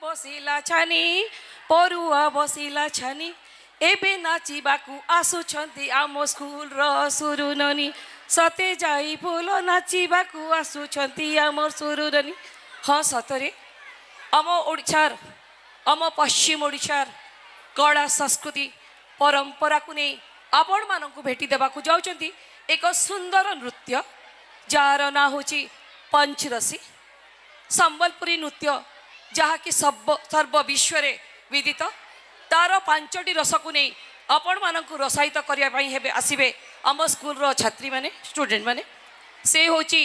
ବସିଲା ଛାନି ପରୁଆ ବସିଲା ଛାନି ଏବେ ନାଚିବାକୁ ଆସୁଛନ୍ତି ଆମ ସ୍କୁଲର ସୁରୁନନି ସତେ ଯାଇ ଫୁଲ ନାଚିବାକୁ ଆସୁଛନ୍ତି ଆମର ସୁରୁନନି। ହଁ ସତରେ ଆମ ଓଡ଼ିଶାର ଆମ ପଶ୍ଚିମ ଓଡ଼ିଶାର କଳା ସଂସ୍କୃତି ପରମ୍ପରାକୁ ନେଇ ଆପଣମାନଙ୍କୁ ଭେଟି ଦେବାକୁ ଯାଉଛନ୍ତି ଏକ ସୁନ୍ଦର ନୃତ୍ୟ ଯାହାର ନାଁ ହେଉଛି ପଞ୍ଚରସି ସମ୍ବଲପୁରୀ ନୃତ୍ୟ ଯାହାକି ସର୍ବ ବିଶ୍ୱରେ ବିଦିତ। ତାର 5ଟି ରସକୁ ନେଇ ଆପଣମାନଙ୍କୁ ରସାୟିତ କରିବା ପାଇଁ ହେବେ ଆସିବେ ଆମ ସ୍କୁଲର ଛାତ୍ରୀମାନେ ଷ୍ଟୁଡେଣ୍ଟମାନେ। ସେ ହେଉଛି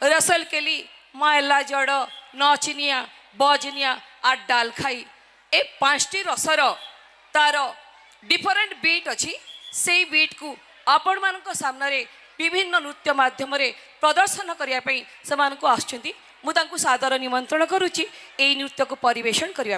ରସଲକେଲି ମାଏଲା ଜଡ଼ ନଚିନିଆ ବଜନିଆ আর ডাল খাই এ 5টি রসর তার ডিফরেন্ট বিট অছি সেই বিটকু আপন মানক সামনে বিভিন্ন নৃত্য মাধ্যমে প্রদর্শন করা সে আসছেন। মু তাঁকু সাদর নিমন্ত্রণ করুচি এই নৃত্যকে পরিবেশন করা।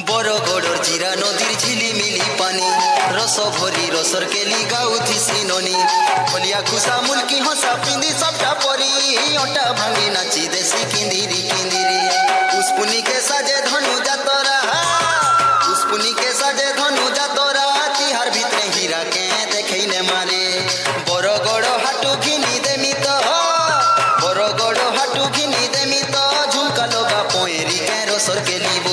বরগড়র জিরা নদীর ঝিলিমিলি পানি রস ভরি রসর কেলি গাউথিসি ননি ফলিয়া খুসা মুলকি হসা পিঁধি সবটা পরি অটা ভাঙি নাচি দেশি কিন্দিরি কিন্দিরি পুষ্পুনিকে সাজে ধনু যাতরা পুষ্পুনিকে সাজে ধনু যাতরা তিহার ভিতরে হীরা কে দেখেই নে মারে বরগড় হাটু ঘিনি দেমি তো বরগড় হাটু ঘিনি দেমি তো ঝুমকা লগা পয়েরি কে রসর কেলিব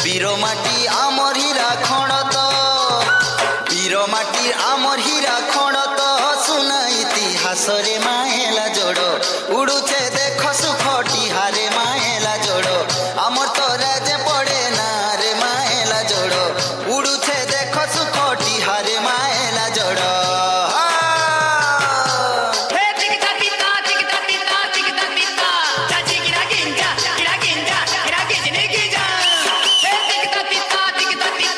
বীরমাটি আমর হীরা খড়ত বীরমাটি আমর হীরা খড়ত শুনা ইতিহাসরে মাহেলা জোড় উড়ুছে দেখ সুখটি হারে মাহেলা জোড় আমর তো রাজে পড়ে না রে মাহেলা জোড় উড়ুছে দেখ সুখটি হারে মাহেলা জোড় Take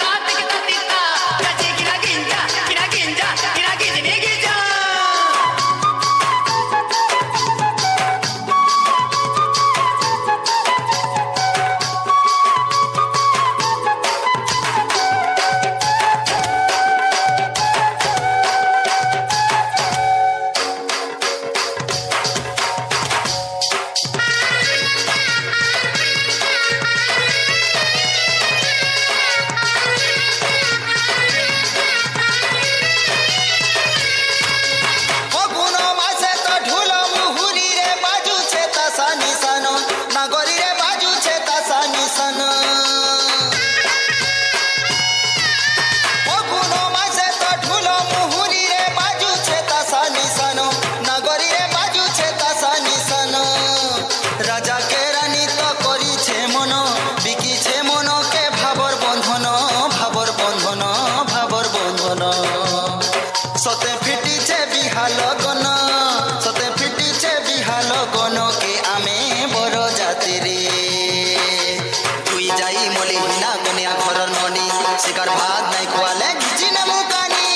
বলি হিনা কনিয়া ঘরর ননি শিকার ভাত নাই খোয়ালে ঘিচিনে মুকানি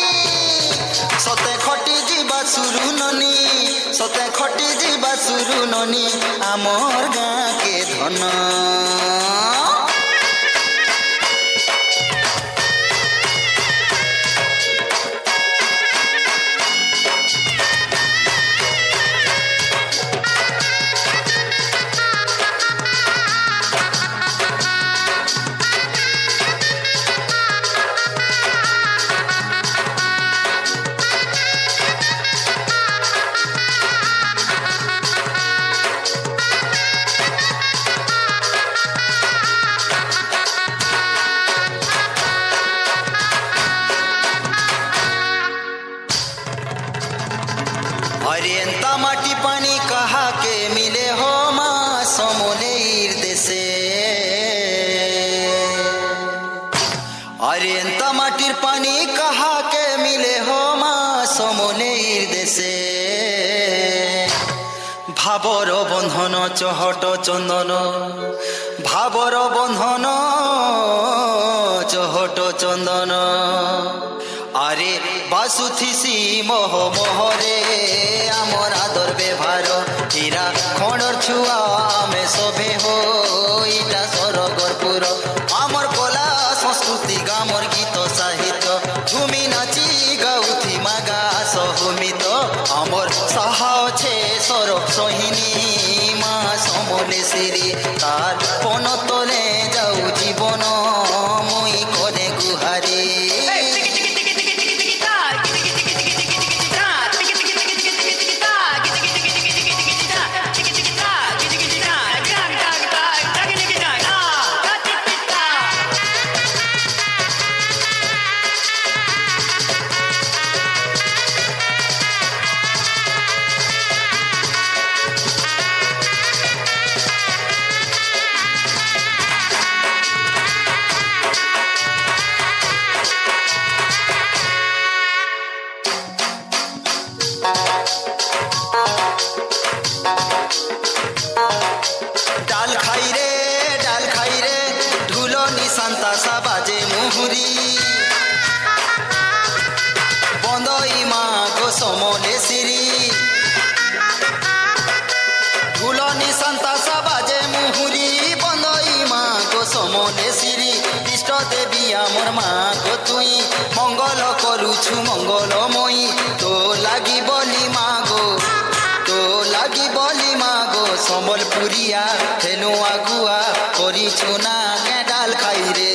সতে খটি ଯିବା ସୁରୁ ନନି সতে খটি ଯିବା ସୁରୁ ନନି আমর গাঁকে ধন अरियंता माटी पानी कहा के मिले हो माँ समोलेर देशे अरियंता माटिर पानी कहा के मिले हो माँ समोलेर देशे भावर बंधन चहट चंदन भावर बंधन चहट चंदन আরে বাসুথিসি মোহ মোহরে আমার আদর ব্যবহার হীরা খড়র ছুয়া আমি সবে হইটা সরগরপুর আমার কলা সংস্কৃতি গামর গীত সাহিত্য ঝুমি নাচি গাউথি মাগা সহমিত আমার সাহা অছে সরব সহিনী মা সমলেশ্বরী তার পন তলে যাও জীবন মুই করে গুহারি ডাল খাই রে ঢুলো নিশান্তা সা বাজে মুহুরি বন্দই মা গো সমলেশ্বরী ঢুলো নিশান্তা সা বাজে মুহুরি বন্দই মা গো সমলেশ্বরী ইষ্ট দেবী আমার মা গো তুই মঙ্গল করুছু মঙ্গলময়ী তো লাগি বলি মা গো তো লাগি বলি মা গো সম্বলপুরিয়া হেনু আগুয়া করিছু না কে ডাল খাই রে